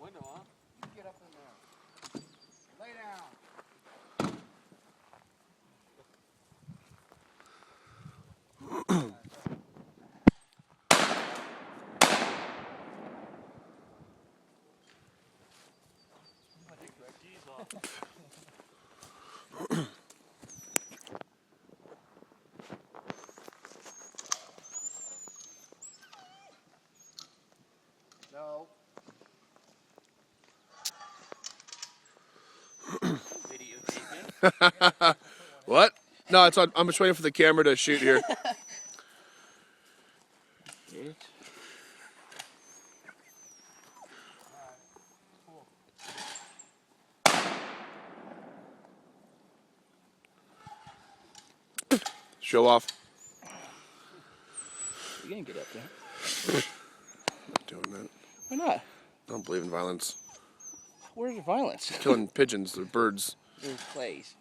window, huh? You get up in there. Lay down. No. What? No, it's on. I'm just waiting for the camera to shoot here. Show off. You can get up there. Not doing that. Why not? I don't believe in violence. Where's the violence? Killing pigeons, they're birds. There's plays.